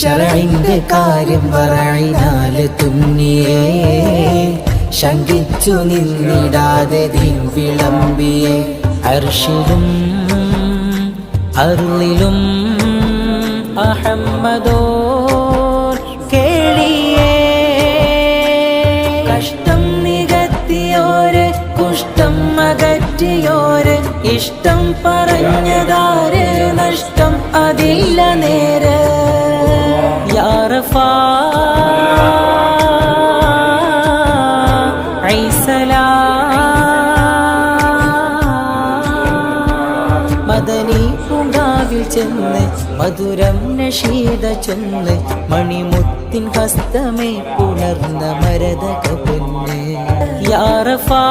ശർഇന്റെ കാര്യം പറയിനാല് തുന്നിയേ ശങ്കിച്ചു നിന്നിടാതെ ദീൻ വിളമ്പിയേ അർശിലും അർളിലും അഹമ്മദോ കേളിയേ കഷ്ടം നികത്തിയോര് കുഷ്ടം അകറ്റിയോര് ഇഷ്ടം പറഞ്ഞതാര് നഷ്ടം അതില്ല നേര് യാ റഫാ മദനി പൂങ്കാവിൽ ചെന്ന് മധുരം നശീദ ചൊന്ന് മണിമുത്തിൻ ഹസ്തമേ പുണർന്ന മരതക പൊന്ന് യാ റഫാ